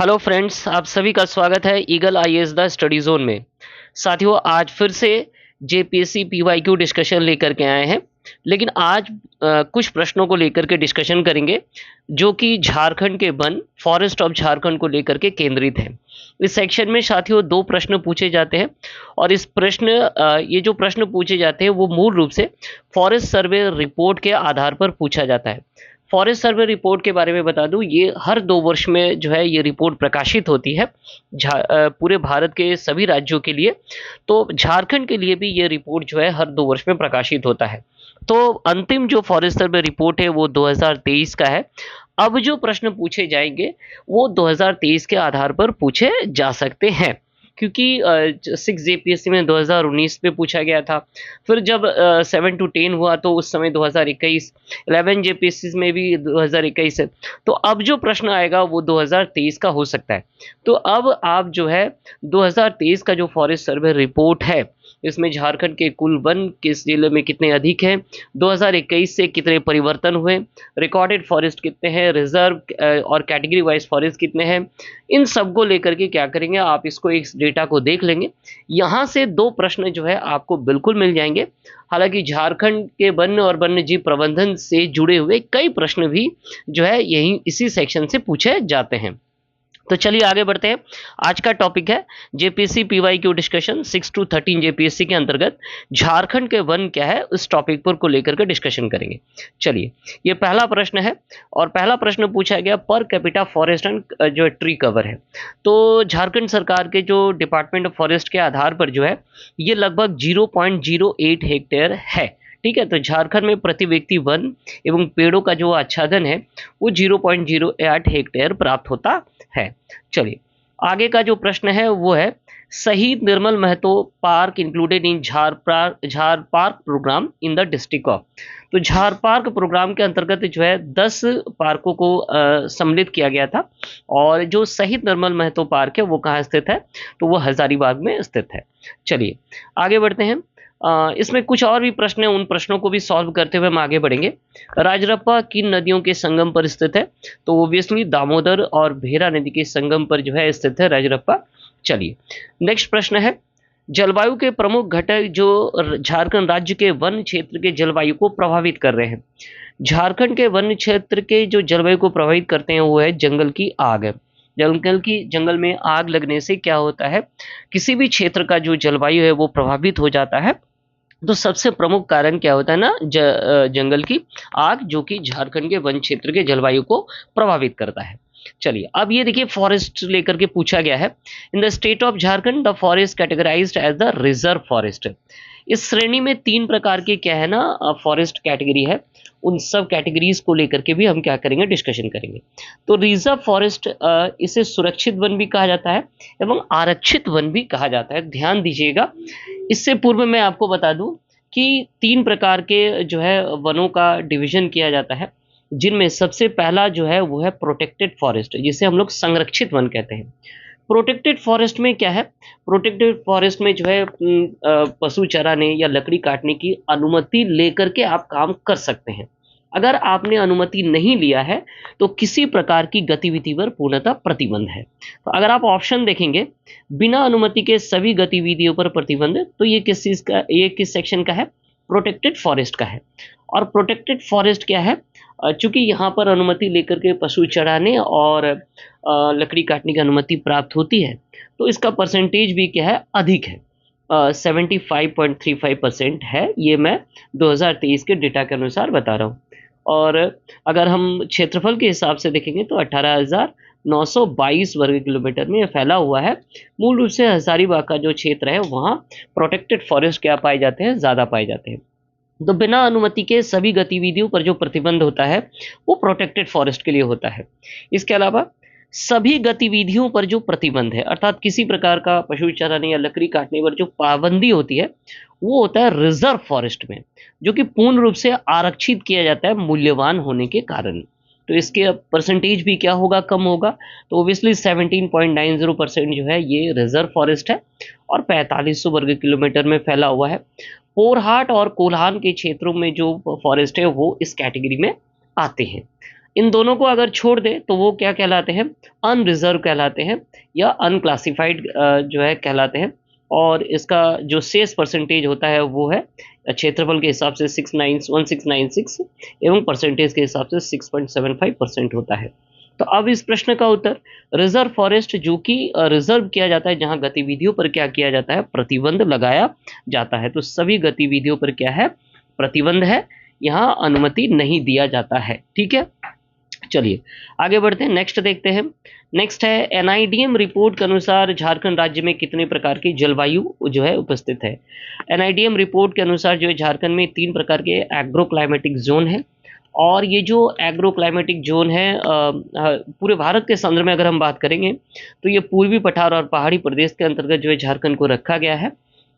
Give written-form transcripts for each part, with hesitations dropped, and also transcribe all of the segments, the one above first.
Hello friends, आप सभी का स्वागत है eagle IAS the study zone में। साथियों, आज फिर से जेपीएससी पीवाईक्यू डिस्कशन लेकर के आए हैं। लेकिन आज कुछ प्रश्नों को लेकर के डिस्कशन करेंगे जो कि झारखंड के वन फॉरेस्ट ऑफ झारखंड को लेकर के केंद्रित है। इस सेक्शन में साथियों दो प्रश्न पूछे जाते हैं और ये जो प्रश्न पूछे जाते हैं वो मूल रूप से फॉरेस्ट सर्वे रिपोर्ट के आधार पर पूछा जाता है। फॉरेस्ट सर्वे रिपोर्ट के बारे में बता दूं, ये हर 2 वर्ष में जो है ये रिपोर्ट प्रकाशित होती है पूरे भारत के सभी राज्यों के लिए। तो झारखंड के लिए भी ये रिपोर्ट जो है हर 2 वर्ष में प्रकाशित होता है। तो अंतिम जो फॉरेस्ट सर्वे रिपोर्ट है वो 2023 का है। अब जो प्रश्न पूछे जाएंगे वो 2023 के आधार पर पूछे जा सकते हैं, क्योंकि 6 जेपीएससी में 2019 में पूछा गया था। फिर जब 7 to 10 हुआ तो उस समय 2021, 11 जेपीएससी में भी 2021 है। तो अब जो प्रश्न आएगा वो 2023 का हो सकता है। तो अब आप जो है 2023 का जो फॉरेस्ट सर्वे रिपोर्ट है, इसमें झारखंड के कुल वन किस जिले में कितने अधिक हैं, 2021 से कितने परिवर्तन हुए, रिकॉर्डेड फॉरेस्ट कितने हैं, रिजर्व और कैटेगरी वाइज फॉरेस्ट कितने हैं, इन सब को लेकर के क्या करेंगे, आप इसको इस डेटा को देख लेंगे। यहाँ से दो प्रश्न जो है आपको बिल्कुल मिल जाएंगे। हालांकि झारखंड के वन्य और वन्य जीव प्रबंधन से जुड़े हुए कई प्रश्न भी जो है यही इसी सेक्शन से पूछे जाते हैं। तो चलिए आगे बढ़ते हैं। आज का टॉपिक है JPSC PYQ discussion 6 to 13 JPSC के अंतर्गत झारखंड के वन क्या है, उस टॉपिक पर को लेकर के डिस्कशन करेंगे। चलिए, ये पहला प्रश्न है और पहला प्रश्न पूछा गया पर कैपिटा फॉरेस्ट एंड जो ट्री कवर है। तो झारखंड सरकार के जो डिपार्टमेंट ऑफ फॉरेस्ट के आधार पर जो है ये लगभग 0.08 हेक्टेयर है। ठीक है, तो झारखंड में प्रति व्यक्ति वन एवं पेड़ों का जो आच्छादन है वो 0.08 हेक्टेयर प्राप्त होता है। चलिए, आगे का जो प्रश्न है वो है Shaheed Nirmal Mahato park included in Jhar park programme in the district of. तो झार पार्क प्रोग्राम के अंतर्गत जो है 10 पार्कों को सम्मिलित किया गया था और जो शहीद निर्मल महतो पार्क है वो कहाँ स्थित है, तो वो हजारीबाग में स्थित है। चलिए आगे बढ़ते हैं। इसमें कुछ और भी प्रश्न हैं, उन प्रश्नों को भी सॉल्व करते हुए हम आगे बढ़ेंगे। राजरप्पा किन नदियों के संगम पर स्थित है, तो ओब्वियसली दामोदर और भेरा नदी के संगम पर जो है स्थित है राजरप्पा। चलिए, नेक्स्ट प्रश्न है जलवायु के प्रमुख घटक जो झारखंड राज्य के वन क्षेत्र के जलवायु को प्रभावित कर रहे हैं। झारखंड के वन क्षेत्र के जो जलवायु को प्रभावित करते हैं वो है जंगल की आग है। जंगल में आग लगने से क्या होता है, किसी भी क्षेत्र का जो जलवायु है वो प्रभावित हो जाता है। तो सबसे प्रमुख कारण क्या होता है ना, जंगल की आग, जो कि झारखंड के वन क्षेत्र के जलवायु को प्रभावित करता है। चलिए, अब ये देखिए फॉरेस्ट लेकर के पूछा गया है। In the state of Jharkhand the forest categorised as the reserve forest. इस श्रेणी में 3 प्रकार के क्या है ना फॉरेस्ट कैटेगरी है। उन सब कैटेगरीज को लेकर के भी हम क्या करेंगे, डिस्कशन करेंगे। तो रिजर्व फॉरेस्ट इसे सुरक्षित वन भी कहा जाता है एवं आरक्षित वन भी कहा जाता है। ध्यान दीजिएगा, इससे पूर्व मैं आपको बता दूं कि 3 प्रकार के जो है वनों का डिवीजन किया जाता है, जिनमें सबसे पहला जो है वो है प्रोटेक्टेड फॉरेस्ट, जिसे हम लोग संरक्षित वन कहते हैं। प्रोटेक्टेड फॉरेस्ट में क्या है, प्रोटेक्टेड फॉरेस्ट में जो है पशु चराने या लकड़ी काटने की अनुमति लेकर के आप काम कर सकते हैं। अगर आपने अनुमति नहीं लिया है तो किसी प्रकार की गतिविधि पर पूर्णतः प्रतिबंध है। तो अगर आप ऑप्शन देखेंगे, बिना अनुमति के सभी गतिविधियों पर प्रतिबंध, तो ये किस चीज का, ये किस सेक्शन का है, प्रोटेक्टेड फॉरेस्ट का है। और प्रोटेक्टेड फॉरेस्ट क्या है, चूंकि यहाँ पर अनुमति लेकर के पशु चराने और लकड़ी काटने की अनुमति प्राप्त होती है, तो इसका परसेंटेज भी क्या है, अधिक है। 75.35% है। ये मैं 2023 के डेटा के अनुसार बता रहा हूँ। और अगर हम क्षेत्रफल के हिसाब से देखेंगे तो 18,922 वर्ग किलोमीटर में फैला हुआ है। मूल रूप से हजारीबाग का जो क्षेत्र है वहाँ प्रोटेक्टेड फॉरेस्ट क्या पाए जाते हैं, ज़्यादा पाए जाते हैं। तो बिना अनुमति के सभी गतिविधियों पर जो प्रतिबंध होता है वो प्रोटेक्टेड फॉरेस्ट के लिए होता है। इसके अलावा सभी गतिविधियों पर जो प्रतिबंध है, अर्थात किसी प्रकार का पशु चराने या लकड़ी काटने पर जो पाबंदी होती है, वो होता है रिजर्व फॉरेस्ट में, जो कि पूर्ण रूप से आरक्षित किया जाता है मूल्यवान होने के कारण। तो इसके परसेंटेज भी क्या होगा, कम होगा। तो ओबियसली 17.90% जो है ये रिजर्व फॉरेस्ट है और 4500 वर्ग किलोमीटर में फैला हुआ है। पोरहाट और कोल्हान के क्षेत्रों में जो फॉरेस्ट है वो इस कैटेगरी में आते हैं। इन दोनों को अगर छोड़ दें तो वो क्या कहलाते हैं, अनरिजर्व कहलाते हैं या अनक्लासिफाइड जो है कहलाते हैं। और इसका जो शेष परसेंटेज होता है वो है क्षेत्रफल के हिसाब से 1696 एवं परसेंटेज के हिसाब से 6.75% होता है। तो अब इस प्रश्न का उत्तर, रिजर्व फॉरेस्ट जो कि रिजर्व किया जाता है, जहां गतिविधियों पर क्या किया जाता है, प्रतिबंध लगाया जाता है। तो सभी गतिविधियों पर क्या है, प्रतिबंध है, यहाँ अनुमति नहीं दिया जाता है। ठीक है, चलिए आगे बढ़ते हैं, नेक्स्ट देखते हैं। नेक्स्ट है एनआईडीएम रिपोर्ट के अनुसार झारखंड राज्य में कितने प्रकार की जलवायु जो है उपस्थित है। एनआईडीएम रिपोर्ट के अनुसार जो है झारखंड में 3 प्रकार के एग्रो क्लाइमेटिक जोन है। और ये जो एग्रो क्लाइमेटिक जोन है पूरे भारत के संदर्भ में अगर हम बात करेंगे तो ये पूर्वी पठार और पहाड़ी प्रदेश के अंतर्गत जो है झारखंड को रखा गया है।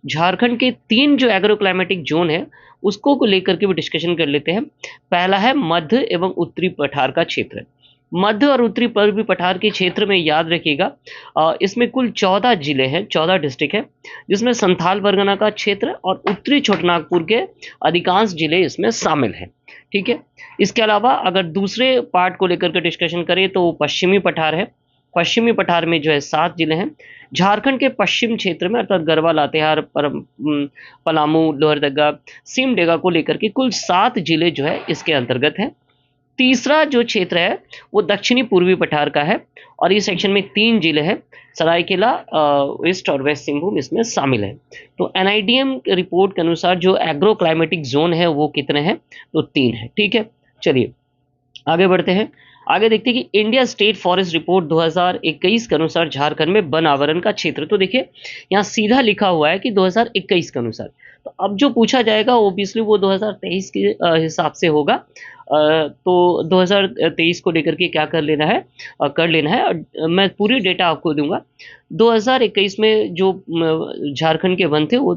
झारखंड के 3 जो एग्रो क्लाइमेटिक जोन है उसको को लेकर के भी डिस्कशन कर लेते हैं। पहला है मध्य एवं उत्तरी पठार का क्षेत्र। मध्य और उत्तरी पूर्वी पठार के क्षेत्र में याद रखिएगा इसमें कुल 14 जिले हैं, 14 डिस्ट्रिक्ट है, जिसमें संथाल परगना का क्षेत्र और उत्तरी छोटानागपुर के अधिकांश जिले इसमें शामिल हैं। ठीक है, इसके अलावा अगर दूसरे पार्ट को लेकर के डिस्कशन करें तो पश्चिमी पठार है। पश्चिमी पठार में जो है 7 जिले हैं। झारखंड के पश्चिम क्षेत्र में अर्थात गढ़वा, लातेहार, पलामू, लोहरदगा, सिमडेगा को लेकर के कुल 7 जिले जो है इसके अंतर्गत हैं। तीसरा जो क्षेत्र है वो दक्षिणी पूर्वी पठार का है और इस सेक्शन में 3 जिले हैं, सरायकेला, ईस्ट और वेस्ट सिंहभूम इसमें शामिल है। तो एनआईडीएम रिपोर्ट के अनुसार जो एग्रो क्लाइमेटिक जोन है वो कितने हैं, तो 3 है। ठीक है, चलिए आगे बढ़ते हैं। आगे देखते हैं कि इंडिया स्टेट फॉरेस्ट रिपोर्ट 2021 के अनुसार झारखंड में वन आवरण का क्षेत्र, तो देखिए यहाँ सीधा लिखा हुआ है कि 2021 के अनुसार। तो अब जो पूछा जाएगा ओबियसली वो 2023 के हिसाब से होगा। तो 2023 को लेकर के क्या कर लेना है, और मैं पूरी डेटा आपको दूंगा। 2021 में जो झारखंड के वन थे वो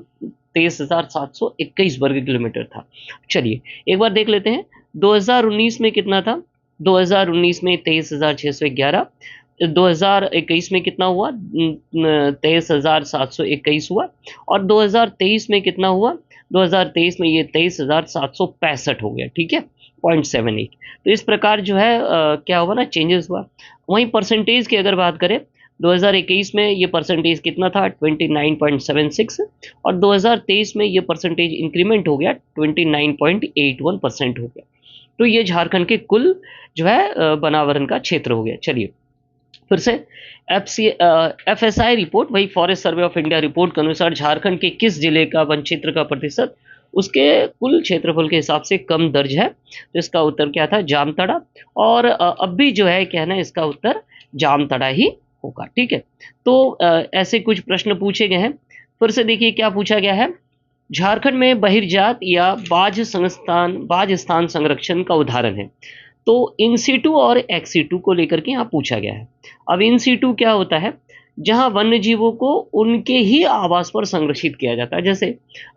23,721 वर्ग किलोमीटर था। चलिए एक बार देख लेते हैं 2019 में कितना था। 2019 में 23,611, 2021 में कितना हुआ, 23,721 हुआ, और 2023 में कितना हुआ, 2023 में ये 23,765 हो गया। ठीक है, 0.78। तो इस प्रकार जो है क्या हुआ ना, चेंजेस हुआ। वहीं परसेंटेज की अगर बात करें 2021 में ये परसेंटेज कितना था, 29.76, और 2023 में ये परसेंटेज इंक्रीमेंट हो गया, 29.81% हो गया। तो ये झारखंड के कुल जो है वनावरण का क्षेत्र हो गया। चलिए फिर से एफएसआई रिपोर्ट, वही forest survey of India report के अनुसार झारखंड के किस जिले का वन क्षेत्र का प्रतिशत उसके कुल क्षेत्रफल के हिसाब से कम दर्ज है। तो इसका उत्तर क्या था, जामताड़ा। और अब भी जो है क्या है ना, इसका उत्तर जामताड़ा ही होगा। ठीक है, तो ऐसे कुछ प्रश्न पूछे गए हैं। फिर से देखिए क्या पूछा गया है, झारखंड में बहिर्जात या बाह्य स्थान संरक्षण का उदाहरण है। तो इन सीटू और एक्सीटू को लेकर के यहाँ पूछा गया है। अब इन सीटू क्या होता है, जहाँ वन्य जीवों को उनके ही आवास पर संरक्षित किया जाता है, जैसे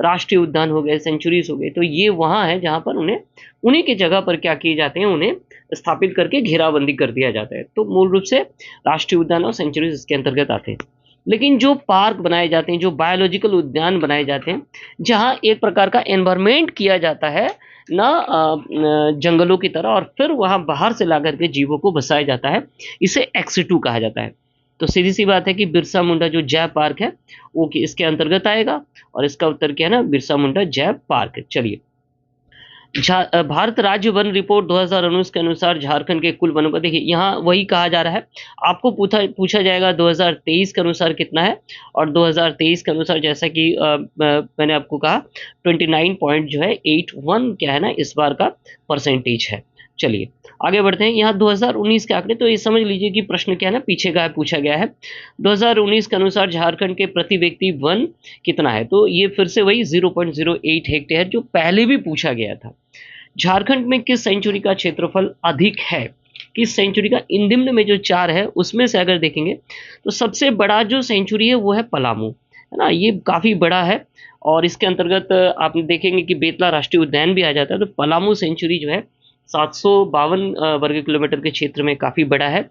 राष्ट्रीय उद्यान हो गए, सेंचुरीज हो गए, तो ये वहाँ है जहाँ पर उन्हें उन्हीं की जगह पर क्या किए जाते हैं, उन्हें स्थापित करके घेराबंदी कर दिया जाता है। तो मूल रूप से राष्ट्रीय उद्यान और सेंचुरीज इसके अंतर्गत आते हैं। लेकिन जो पार्क बनाए जाते हैं, जो बायोलॉजिकल उद्यान बनाए जाते हैं, जहाँ एक प्रकार का एनवायरमेंट किया जाता है ना जंगलों की तरह, और फिर वहाँ बाहर से ला करके जीवों को बसाया जाता है, इसे एक्सीटू कहा जाता है। तो सीधी सी बात है कि बिरसा मुंडा जो जैव पार्क है वो इसके अंतर्गत आएगा, और इसका उत्तर क्या है ना, बिरसा मुंडा जैव पार्क। चलिए भारत राज्य वन रिपोर्ट 2019 के अनुसार झारखंड के कुल वनों का, देखिए यहाँ वही कहा जा रहा है, आपको पूछा जाएगा 2023 के अनुसार कितना है, और 2023 के अनुसार जैसा कि मैंने आपको कहा 29.81 क्या है ना इस बार का परसेंटेज है। चलिए आगे बढ़ते हैं। यहाँ 2019 के आंकड़े, तो ये समझ लीजिए कि प्रश्न क्या है ना, पीछे का पूछा गया है। 2019 के अनुसार झारखंड के प्रति व्यक्ति वन कितना है, तो ये फिर से वही 0.08 हेक्टेयर जो पहले भी पूछा गया था। झारखंड में किस सेंचुरी का क्षेत्रफल अधिक है, किस सेंचुरी का, इन निम्न में जो 4 है उसमें से अगर देखेंगे तो सबसे बड़ा जो सेंचुरी है वो है पलामू, है ना, ये काफ़ी बड़ा है। और इसके अंतर्गत आप देखेंगे कि बेतला राष्ट्रीय उद्यान भी आ जाता है। तो पलामू सेंचुरी जो है 752 वर्ग किलोमीटर के क्षेत्र में काफ़ी बड़ा है।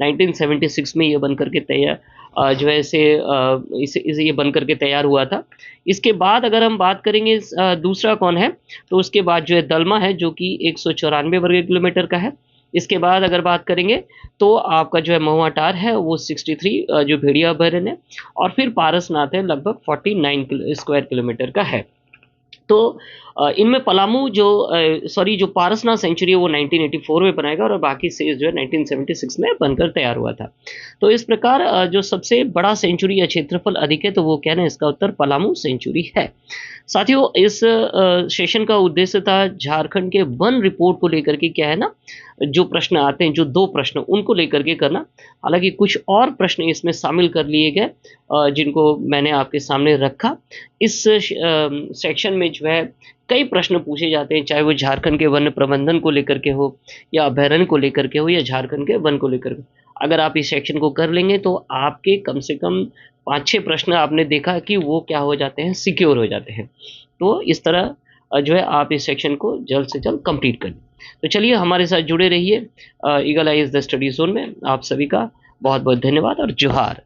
1976 में ये बन करके तैयार जो है इसे ये बन करके तैयार हुआ था। इसके बाद अगर हम बात करेंगे दूसरा कौन है, तो उसके बाद जो है दलमा है जो कि 194 वर्ग किलोमीटर का है। इसके बाद अगर बात करेंगे तो आपका जो है महुआ टार है वो 63 जो भेड़िया अभयारण्य है, और फिर पारसनाथ है लगभग 49 स्क्वायर किलोमीटर का है। तो इनमें पलामू जो सॉरी जो पारसनाथ सेंचुरी है वो 1984 में बनाया गया, और बाकी शेष जो है 1976 में बनकर तैयार हुआ था। तो इस प्रकार जो सबसे बड़ा सेंचुरी या क्षेत्रफल अधिक है तो वो क्या है, इसका उत्तर पलामू सेंचुरी है। साथियों, इस सेशन का उद्देश्य था झारखंड के वन रिपोर्ट को लेकर के क्या है ना, जो प्रश्न आते हैं, जो 2 प्रश्न उनको लेकर के करना। हालांकि कुछ और प्रश्न इसमें शामिल कर लिए गए जिनको मैंने आपके सामने रखा। इस सेक्शन में जो है कई प्रश्न पूछे जाते हैं, चाहे वो झारखंड के वन प्रबंधन को लेकर के हो, या अभयारण्य को लेकर के हो, या झारखंड के वन को लेकर के। अगर आप इस सेक्शन को कर लेंगे तो आपके कम से कम 5-6 प्रश्न आपने देखा कि वो क्या हो जाते हैं, सिक्योर हो जाते हैं। तो इस तरह जो है आप इस सेक्शन को जल्द से जल्द कंप्लीट करें। तो चलिए हमारे साथ जुड़े रहिए eagle IAS the study zone में। आप सभी का बहुत बहुत धन्यवाद और जोहार।